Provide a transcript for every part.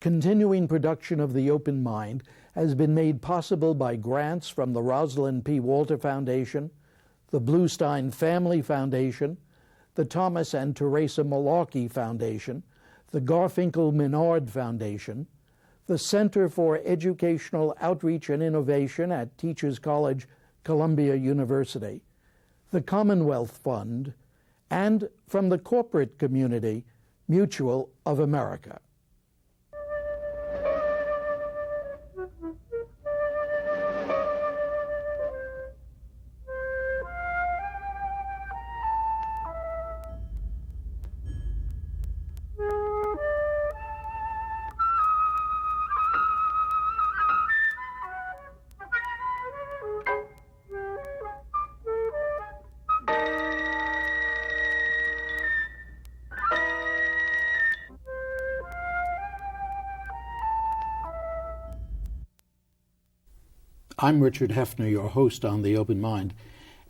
Continuing production of The Open Mind has been made possible by grants from the Rosalind P. Walter Foundation, the Bluestein Family Foundation, the Thomas and Teresa Malarkey Foundation, the Garfinkel Menard Foundation, the Center for Educational Outreach and Innovation at Teachers College, Columbia University, the Commonwealth Fund, and from the corporate community, Mutual of America. I'm Richard Heffner, your host on The Open Mind,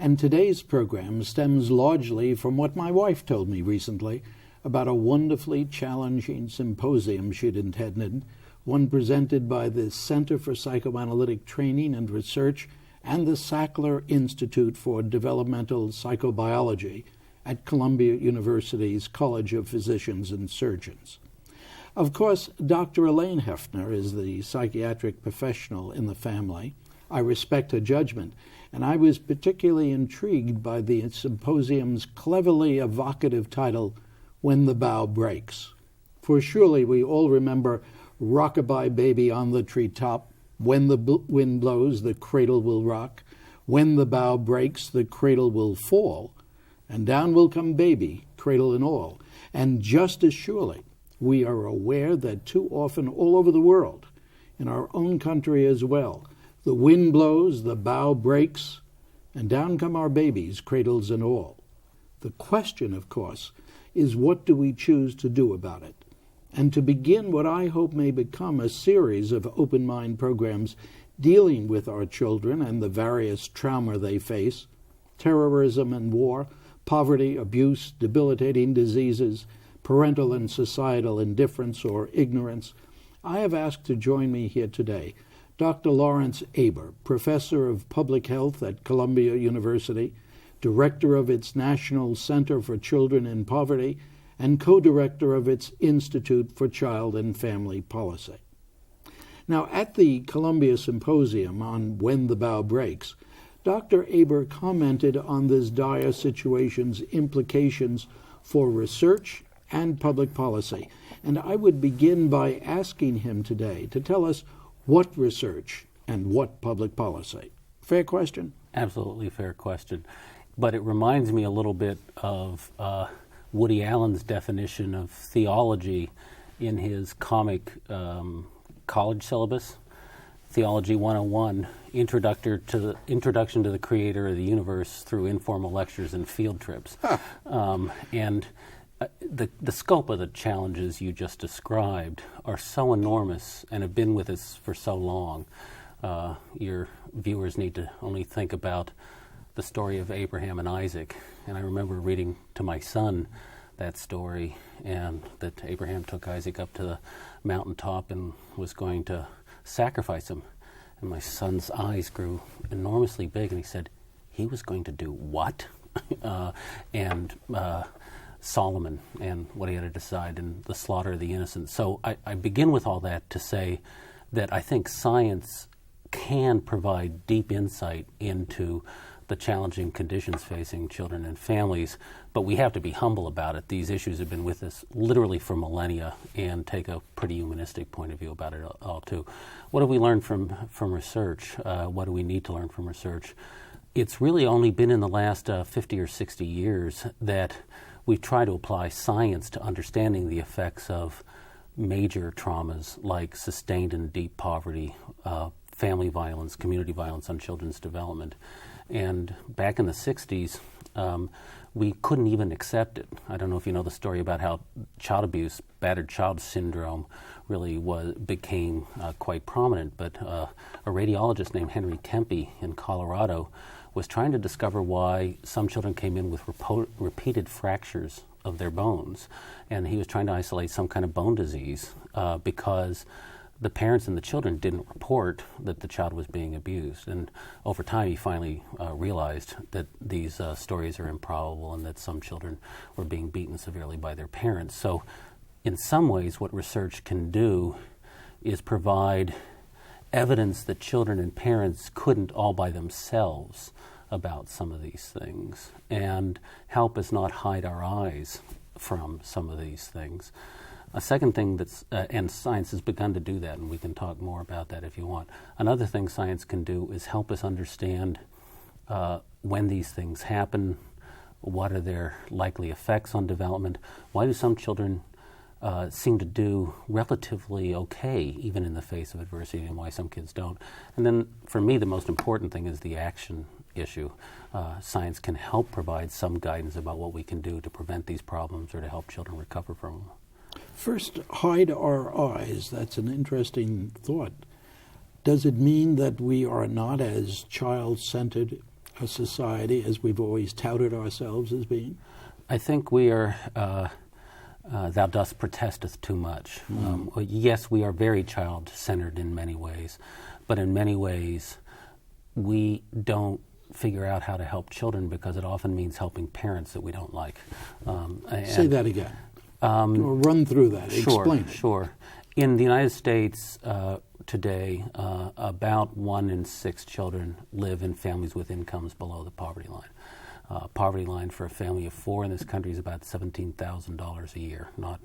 and today's program stems largely from what my wife told me recently about a wonderfully challenging symposium she'd attended, one presented by the Center for Psychoanalytic Training and Research and the Sackler Institute for Developmental Psychobiology at Columbia University's College of Physicians and Surgeons. Of course, Dr. Elaine Heffner is the psychiatric professional in the family. I respect her judgment, and I was particularly intrigued by the symposium's cleverly evocative title, When the Bough Breaks. For surely we all remember Rockabye Baby on the Treetop, When the Wind Blows, the Cradle Will Rock, When the Bough Breaks, the Cradle Will Fall, and Down Will Come Baby, Cradle and All. And just as surely, we are aware that too often all over the world, in our own country as well, the wind blows, the bough breaks, and down come our babies, cradles and all. The question, of course, is what do we choose to do about it? And to begin what I hope may become a series of open mind programs dealing with our children and the various trauma they face, terrorism and war, poverty, abuse, debilitating diseases, parental and societal indifference or ignorance, I have asked to join me here today Dr. Lawrence Aber, Professor of Public Health at Columbia University, Director of its National Center for Children in Poverty, and Co-Director of its Institute for Child and Family Policy. Now, at the Columbia Symposium on When the Bough Breaks, Dr. Aber commented on this dire situation's implications for research and public policy, and I would begin by asking him today to tell us what research and what public policy? Fair question? Absolutely fair question. But it reminds me a little bit of Woody Allen's definition of theology in his comic college syllabus, Theology 101, Introduction to the Creator of the Universe through Informal Lectures and Field Trips. And the scope of the challenges you just described are so enormous and have been with us for so long. Your viewers need to only think about the story of Abraham and Isaac. And I remember reading to my son that story, and that Abraham took Isaac up to the mountaintop and was going to sacrifice him. And my son's eyes grew enormously big, and he said, he was going to do what? Solomon and what he had to decide, and the slaughter of the innocent. So I begin with all that to say that I think science can provide deep insight into the challenging conditions facing children and families, but we have to be humble about it. These issues have been with us literally for millennia, and take a pretty humanistic point of view about it all too. What have we learned from research? What do we need to learn from research? It's really only been in the last 50 or 60 years that we try to apply science to understanding the effects of major traumas like sustained and deep poverty, family violence, community violence on children's development. And back in the 60s, we couldn't even accept it. I don't know if you know the story about how child abuse, battered child syndrome, really became quite prominent. But a radiologist named Henry Tempe in Colorado was trying to discover why some children came in with repeated fractures of their bones. And he was trying to isolate some kind of bone disease because the parents and the children didn't report that the child was being abused. And over time, he finally realized that these stories are improbable and that some children were being beaten severely by their parents. So in some ways, what research can do is provide evidence that children and parents couldn't all by themselves about some of these things, and help us not hide our eyes from some of these things. A second thing that's, and science has begun to do that, and we can talk more about that if you want. Another thing science can do is help us understand when these things happen, what are their likely effects on development, why do some children seem to do relatively okay, even in the face of adversity, and why some kids don't. And then, for me, the most important thing is the action issue. Science can help provide some guidance about what we can do to prevent these problems or to help children recover from them. First, hide our eyes. That's an interesting thought. Does it mean that we are not as child-centered a society as we've always touted ourselves as being? I think we are... thou dost protesteth too much. Yes, we are very child-centered in many ways, but in many ways we don't figure out how to help children because it often means helping parents that we don't like. Say that again. Or run through that. Explain it. Sure. In the United States today, about 1 in 6 children live in families with incomes below the poverty line. Poverty line for a family of 4 in this country is about $17,000 a year, not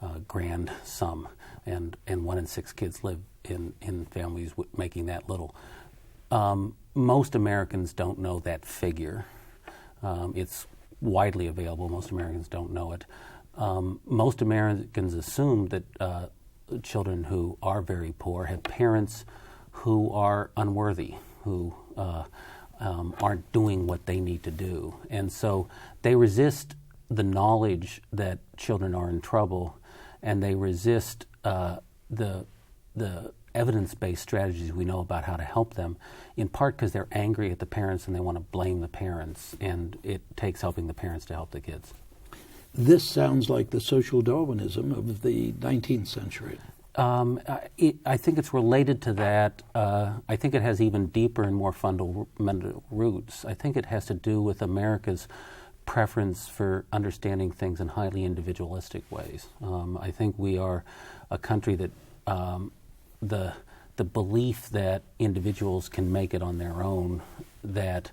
a grand sum. And 1 in 6 kids live in families making that little. Most Americans don't know that figure. It's widely available. Most Americans don't know it. Most Americans assume that children who are very poor have parents who are unworthy, who aren't doing what they need to do. And so they resist the knowledge that children are in trouble, and they resist the evidence-based strategies we know about how to help them, in part because they're angry at the parents and they want to blame the parents, and it takes helping the parents to help the kids. This sounds like the social Darwinism of the 19th century. I think it's related to that. I think it has even deeper and more fundamental roots. I think it has to do with America's preference for understanding things in highly individualistic ways. I think we are a country that the belief that individuals can make it on their own, that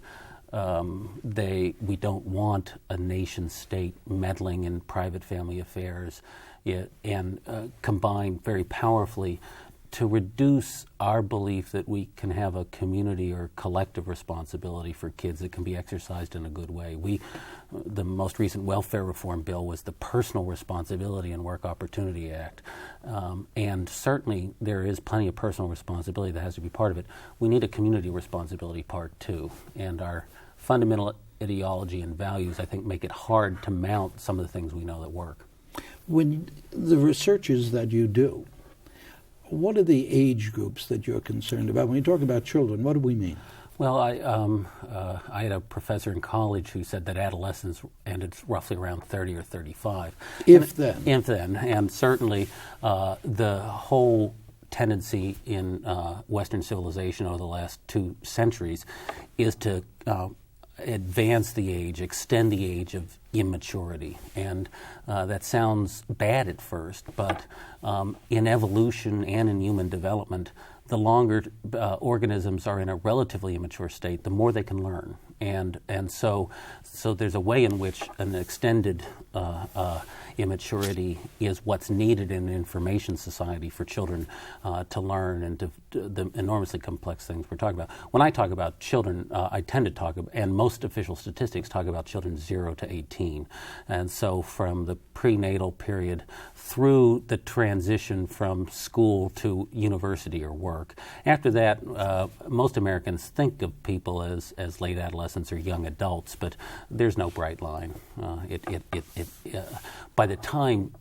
we don't want a nation state meddling in private family affairs, and combined very powerfully to reduce our belief that we can have a community or collective responsibility for kids that can be exercised in a good way. The most recent welfare reform bill was the Personal Responsibility and Work Opportunity Act. And certainly there is plenty of personal responsibility that has to be part of it. We need a community responsibility part too. And our fundamental ideology and values, I think, make it hard to mount some of the things we know that work. When the researches that you do, what are the age groups that you're concerned about? When you talk about children, what do we mean? Well, I had a professor in college who said that adolescence ended roughly around 30 or 35. If then. And certainly the whole tendency in Western civilization over the last 2 centuries is to advance the age, extend the age of immaturity. And that sounds bad at first, but in evolution and in human development, the longer organisms are in a relatively immature state, the more they can learn. And so there's a way in which an extended immaturity is what's needed in an information society for children to learn and to the enormously complex things we're talking about. When I talk about children, I tend to talk about, and most official statistics talk about children 0 to 18. And so from the prenatal period through the transition from school to university or work. After that, most Americans think of people as late adolescents or young adults, but there's no bright line. By the time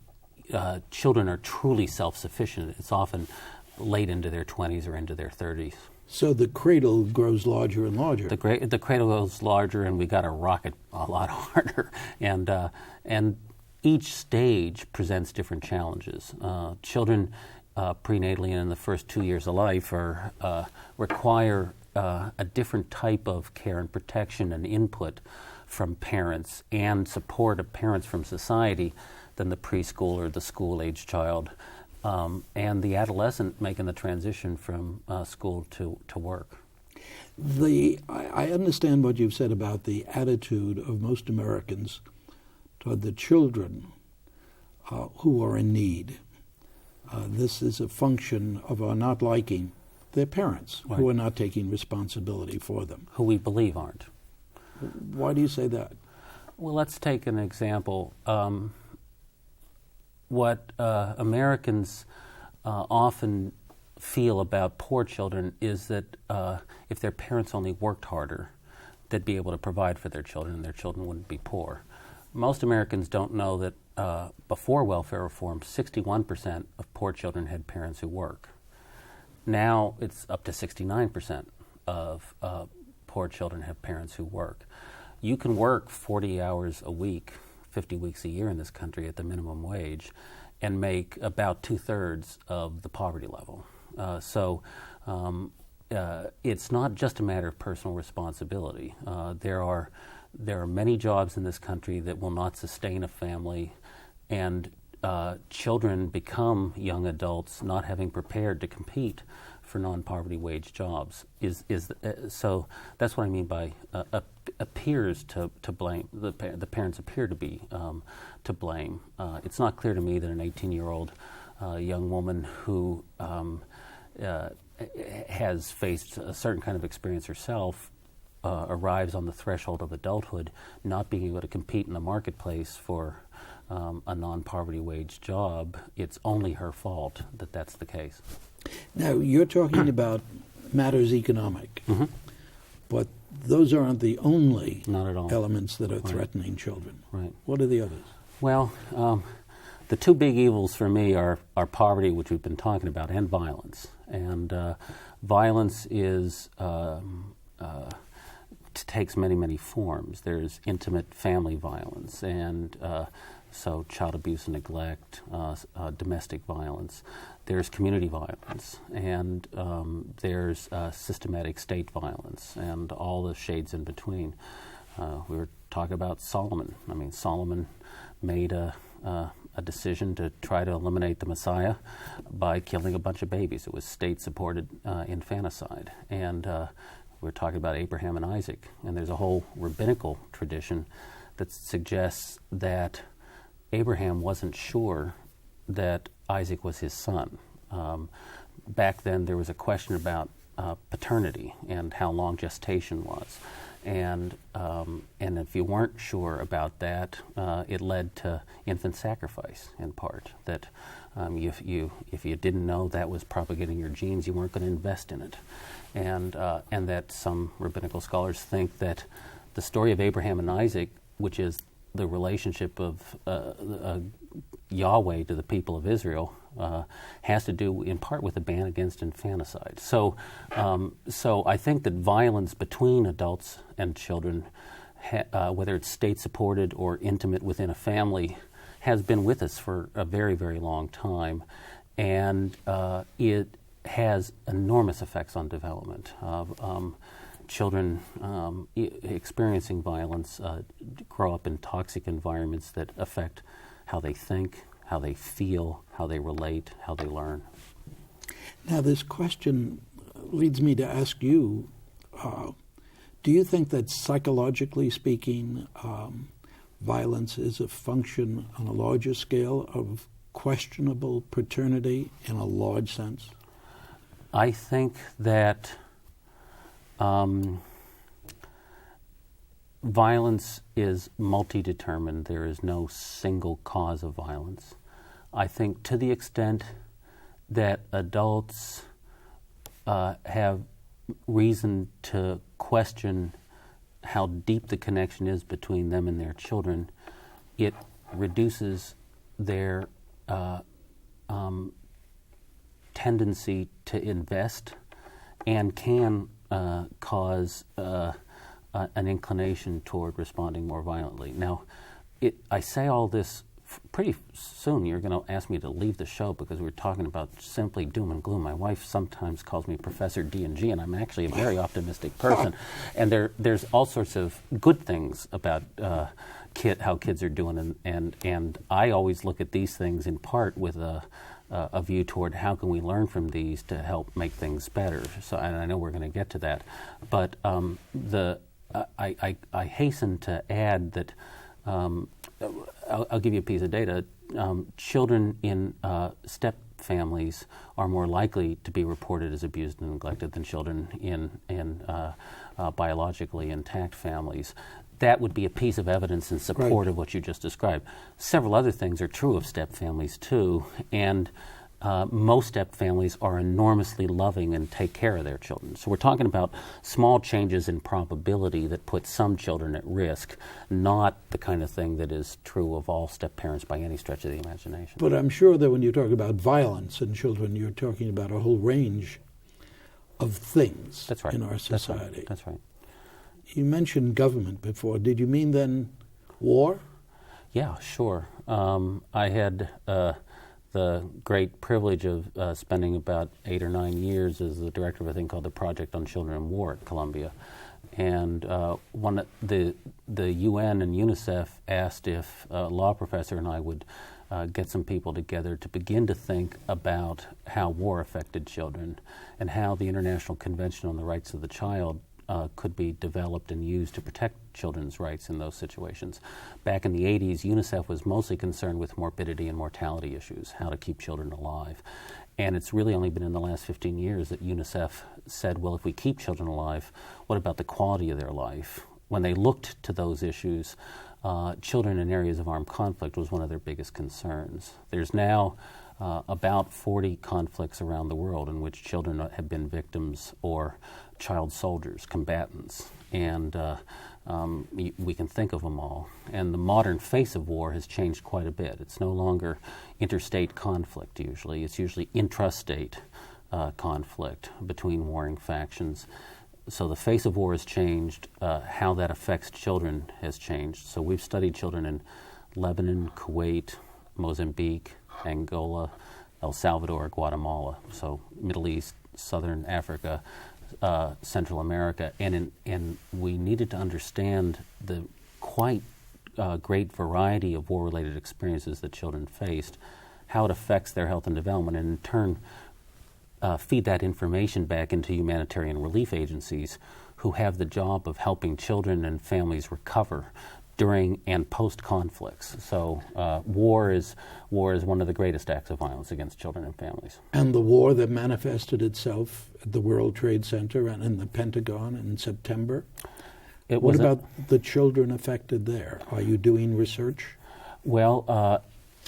children are truly self-sufficient, it's often late into their 20s or into their 30s. So the cradle grows larger and larger. The cradle grows larger, and we got to rock it a lot harder. And each stage presents different challenges. Children prenatally and in the first 2 years of life require a different type of care and protection and input from parents and support of parents from society than the preschool or the school-age child. And the adolescent making the transition from school to work. I understand what you've said about the attitude of most Americans toward the children who are in need. This is a function of our not liking their parents, right, who are not taking responsibility for them. Who we believe aren't. Why do you say that? Well, let's take an example. What Americans often feel about poor children is that if their parents only worked harder, they'd be able to provide for their children and their children wouldn't be poor. Most Americans don't know that before welfare reform, 61% of poor children had parents who work. Now it's up to 69% of poor children have parents who work. You can work 40 hours a week, 50 weeks a year in this country at the minimum wage and make about 2/3 of the poverty level. So it's not just a matter of personal responsibility. There are many jobs in this country that will not sustain a family, and children become young adults not having prepared to compete for non-poverty wage jobs. So that's what I mean by appears to blame. The parents appear to be to blame. It's not clear to me that an 18-year-old young woman who has faced a certain kind of experience herself arrives on the threshold of adulthood, not being able to compete in the marketplace for a non-poverty wage job. It's only her fault that that's the case. Now, you're talking about matters economic, mm-hmm. but those aren't the only Not at all. elements that are threatening children. Right. What are the others? Well, the two big evils for me are poverty, which we've been talking about, and violence. And violence takes many, many forms. There's intimate family violence, and so child abuse and neglect, domestic violence. There's community violence, and there's systematic state violence, and all the shades in between. We were talking about Solomon. I mean, Solomon made a decision to try to eliminate the Messiah by killing a bunch of babies. It was state-supported infanticide. And we're talking about Abraham and Isaac, and there's a whole rabbinical tradition that suggests that Abraham wasn't sure that Isaac was his son. Back then, there was a question about paternity and how long gestation was. And if you weren't sure about that, it led to infant sacrifice in part. That if you didn't know that was propagating your genes, you weren't going to invest in it. And that some rabbinical scholars think that the story of Abraham and Isaac, which is the relationship of Yahweh to the people of Israel, has to do in part with a ban against infanticide. So I think that violence between adults and children, whether it's state-supported or intimate within a family, has been with us for a very, very long time, and it has enormous effects on development. Children experiencing violence grow up in toxic environments that affect how they think, how they feel, how they relate, how they learn. Now, this question leads me to ask you, do you think that psychologically speaking, violence is a function on a larger scale of questionable paternity in a large sense? I think that violence is multi-determined. There is no single cause of violence. I think to the extent that adults have reason to question how deep the connection is between them and their children, it reduces their tendency to invest and can cause an inclination toward responding more violently. Now, I say all this pretty soon. You're going to ask me to leave the show because we're talking about simply doom and gloom. My wife sometimes calls me Professor D&G, and I'm actually a very optimistic person. And there's all sorts of good things about how kids are doing, and I always look at these things in part with a view toward how can we learn from these to help make things better. So, and I know we're going to get to that, but I hasten to add that. I'll give you a piece of data. Children in step families are more likely to be reported as abused and neglected than children in biologically intact families. That would be a piece of evidence in support of what you just described. Several other things are true of step families too, and most step families are enormously loving and take care of their children. So we're talking about small changes in probability that put some children at risk, not the kind of thing that is true of all step parents by any stretch of the imagination. But I'm sure that when you talk about violence in children, you're talking about a whole range of things That's right. in our society. That's right. You mentioned government before. Did you mean then war? Yeah, sure. I had the great privilege of spending about 8 or 9 years as the director of a thing called the Project on Children in War at Columbia. And the UN and UNICEF asked if a law professor and I would get some people together to begin to think about how war affected children and how the International Convention on the Rights of the Child could be developed and used to protect children's rights in those situations. Back in the 80s, UNICEF was mostly concerned with morbidity and mortality issues, how to keep children alive. And it's really only been in the last 15 years that UNICEF said, well, if we keep children alive, what about the quality of their life? When they looked to those issues, children in areas of armed conflict was one of their biggest concerns. There's now about 40 conflicts around the world in which children have been victims or child soldiers, combatants, and we can think of them all. And the modern face of war has changed quite a bit. It's no longer interstate conflict usually. It's usually intrastate conflict between warring factions. So the face of war has changed. How that affects children has changed. So we've studied children in Lebanon, Kuwait, Mozambique, Angola, El Salvador, Guatemala, so Middle East, Southern Africa, Central America, and we needed to understand the quite great variety of war-related experiences that children faced, how it affects their health and development, and in turn feed that information back into humanitarian relief agencies who have the job of helping children and families recover during and post-conflicts. So war is one of the greatest acts of violence against children and families. And the war that manifested itself at the World Trade Center and in the Pentagon in September? What about the children affected there? Are you doing research? Well,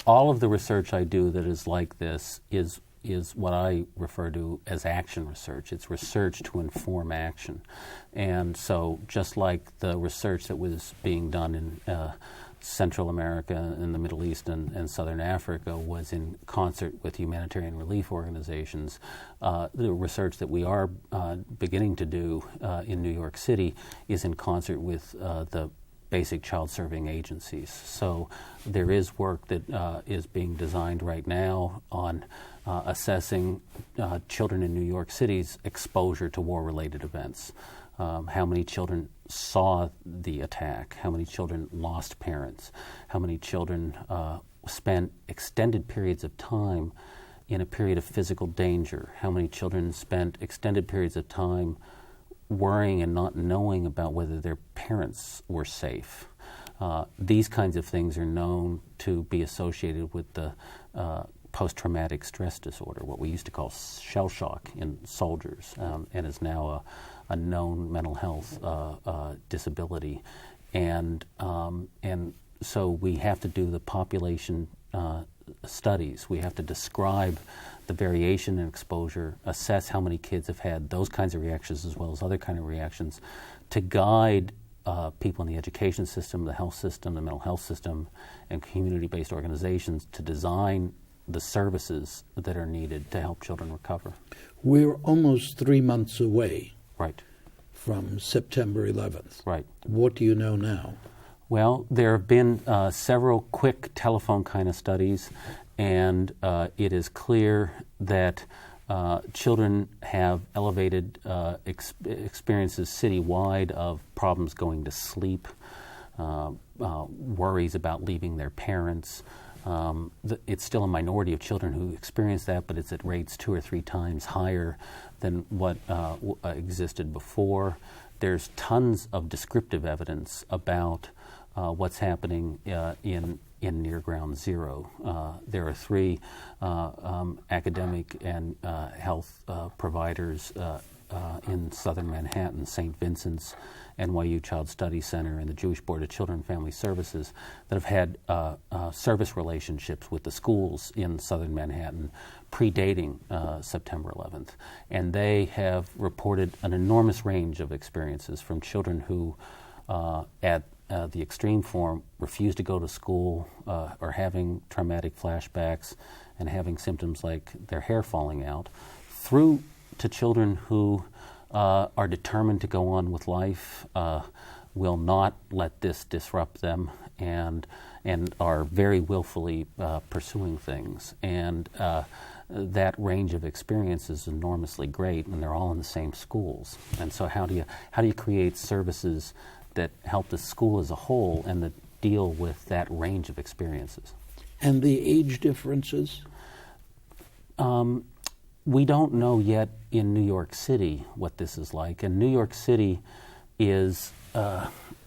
all of the research I do that is like this is what I refer to as action research. It's research to inform action. And so just like the research that was being done in Central America and the Middle East and Southern Africa was in concert with humanitarian relief organizations, the research that we are beginning to do in New York City is in concert with the basic child-serving agencies. So there is work that is being designed right now on assessing children in New York City's exposure to war-related events. How many children saw the attack? How many children lost parents? How many children spent extended periods of time in a period of physical danger? How many children spent extended periods of time worrying and not knowing about whether their parents were safe? These kinds of things are known to be associated with the post-traumatic stress disorder, what we used to call shell shock in soldiers, and is now a known mental health disability. And so we have to do the population studies. We have to describe the variation in exposure, assess how many kids have had those kinds of reactions as well as other kind of reactions, to guide people in the education system, the health system, the mental health system, and community-based organizations to design the services that are needed to help children recover. We're almost 3 months away Right. from September 11th. Right. What do you know now? Well, there have been several quick telephone kind of studies, and it is clear that children have elevated experiences citywide of problems going to sleep, worries about leaving their parents. It's still a minority of children who experience that, but it's at rates 2 or 3 times higher than what existed before. There's tons of descriptive evidence about what's happening in near ground zero. There are 3 academic and health providers in southern Manhattan, St. Vincent's, NYU Child Study Center, and the Jewish Board of Children and Family Services, that have had service relationships with the schools in southern Manhattan predating September 11th. And they have reported an enormous range of experiences from children who, at the extreme form, refuse to go to school, or having traumatic flashbacks and having symptoms like their hair falling out, through to children who are determined to go on with life, will not let this disrupt them, and are very willfully pursuing things. And that range of experience is enormously great, and they're all in the same schools. And so how do you create services that help the school as a whole and that deal with that range of experiences? And the age differences? We don't know yet in New York City what this is like. And New York City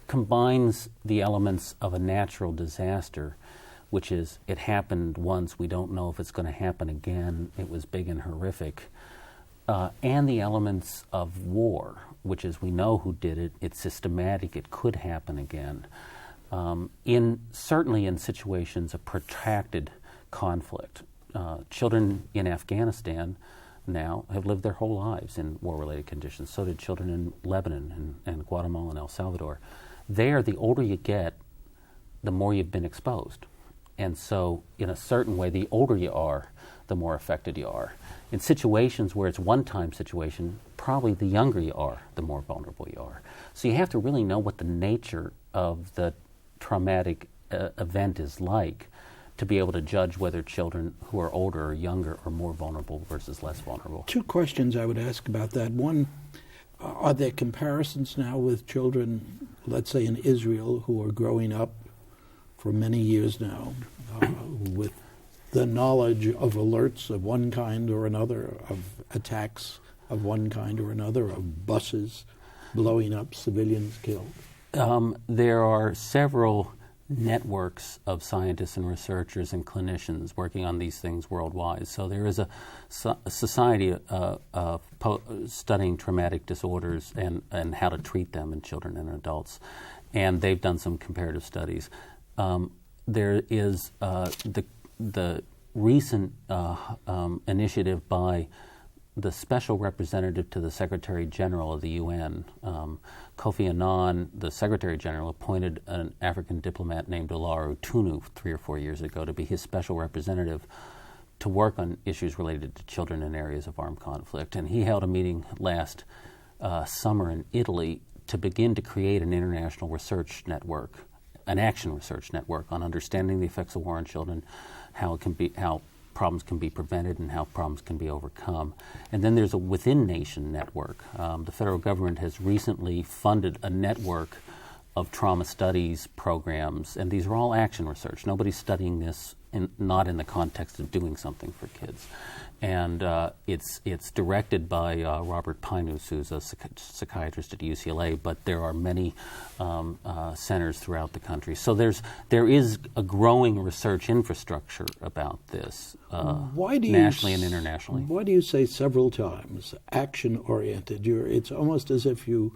combines the elements of a natural disaster, which is it happened once, we don't know if it's going to happen again, it was big and horrific, and the elements of war, which is we know who did it, it's systematic, it could happen again. Certainly in situations of protracted conflict. Children in Afghanistan now have lived their whole lives in war-related conditions. So did children in Lebanon and Guatemala and El Salvador. There, the older you get, the more you've been exposed. And so, in a certain way, the older you are, the more affected you are. In situations where it's one-time situation, probably the younger you are, the more vulnerable you are. So you have to really know what the nature of the traumatic event is like to be able to judge whether children who are older or younger are more vulnerable versus less vulnerable. 2 questions I would ask about that. One, are there comparisons now with children, let's say in Israel, who are growing up for many years now with the knowledge of alerts of one kind or another, of attacks of one kind or another, of buses blowing up, civilians killed? There are several networks of scientists and researchers and clinicians working on these things worldwide. So there is a society studying traumatic disorders and how to treat them in children and adults, and they've done some comparative studies. There is the recent initiative by the special representative to the Secretary General of the UN, Kofi Annan, the Secretary General, appointed an African diplomat named Olaru Tunu 3 or 4 years ago to be his special representative to work on issues related to children in areas of armed conflict. And he held a meeting last summer in Italy to begin to create an international research network, an action research network on understanding the effects of war on children, how problems can be prevented and how problems can be overcome. And then there's a within-nation network. The federal government has recently funded a network of trauma studies programs, and these are all action research. Nobody's studying this not in the context of doing something for kids. And it's directed by Robert Pinus, who's a psychiatrist at UCLA, but there are many centers throughout the country. So there is a growing research infrastructure about this, nationally and internationally. Why do you say several times action-oriented? It's almost as if you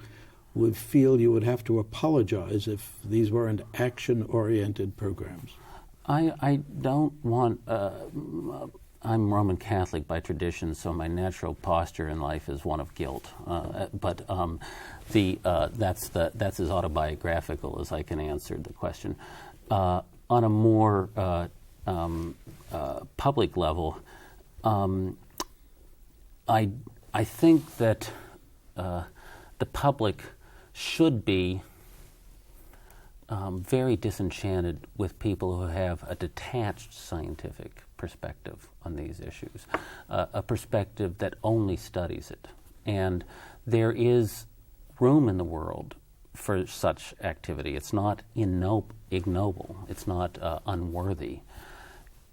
would feel you would have to apologize if these weren't action-oriented programs. I don't want... I'm Roman Catholic by tradition, so my natural posture in life is one of guilt. But that's as autobiographical as I can answer the question. On a more public level, I think that the public should be very disenchanted with people who have a detached scientific perspective on these issues, a perspective that only studies it. And there is room in the world for such activity. It's not ignoble. It's not unworthy.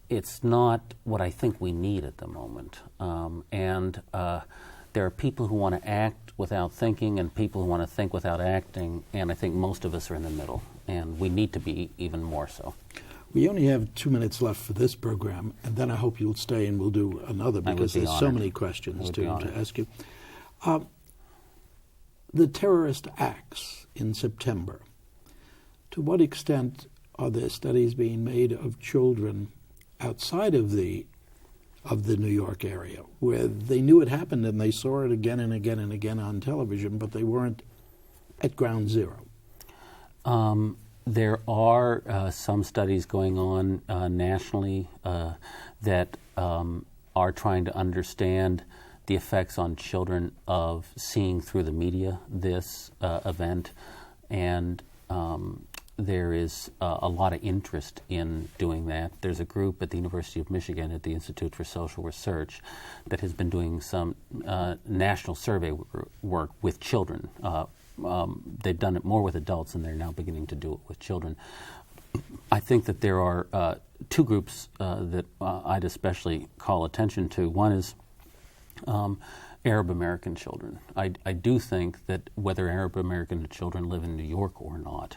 It's not what I think we need at the moment. There are people who want to act without thinking and people who want to think without acting, and I think most of us are in the middle, and we need to be even more so. We only have 2 minutes left for this program, and then I hope you'll stay and we'll do another, because there's so many questions to ask you. The terrorist acts in September, to what extent are there studies being made of children outside of the New York area, where they knew it happened and they saw it again and again and again on television, but they weren't at ground zero? There are some studies going on nationally that are trying to understand the effects on children of seeing through the media this event, and there is a lot of interest in doing that. There's a group at the University of Michigan at the Institute for Social Research that has been doing some national survey work with children. They've done it more with adults, and they're now beginning to do it with children. I think that there are two groups that I'd especially call attention to. One is Arab American children. I do think that whether Arab American children live in New York or not,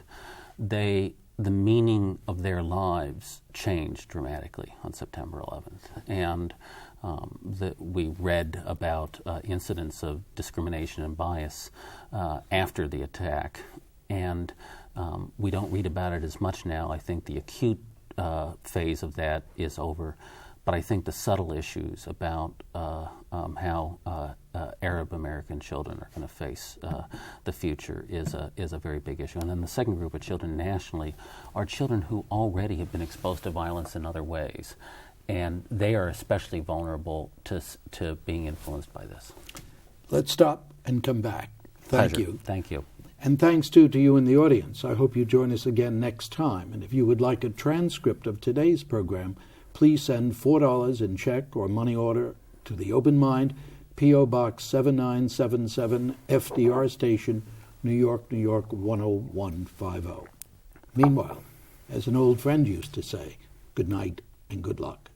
the meaning of their lives changed dramatically on September 11th. And we read about incidents of discrimination and bias after the attack. And we don't read about it as much now. I think the acute phase of that is over. But I think the subtle issues about how Arab American children are going to face the future is a very big issue. And then the second group of children nationally are children who already have been exposed to violence in other ways, and they are especially vulnerable to being influenced by this. Let's stop and come back. Thank you. Thank you. And thanks, too, to you in the audience. I hope you join us again next time. And if you would like a transcript of today's program, please send $4 in check or money order to the Open Mind, P.O. Box 7977, FDR Station, New York, New York 10150. Meanwhile, as an old friend used to say, good night and good luck.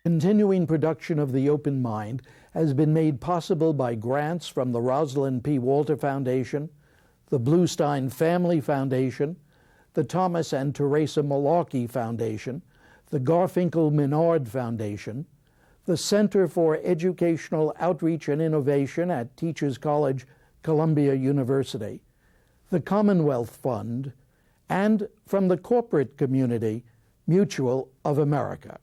Continuing production of The Open Mind has been made possible by grants from the Rosalind P. Walter Foundation, the Bluestein Family Foundation, the Thomas and Teresa Malarkey Foundation, the Garfinkel Menard Foundation, the Center for Educational Outreach and Innovation at Teachers College, Columbia University, the Commonwealth Fund, and from the corporate community, Mutual of America.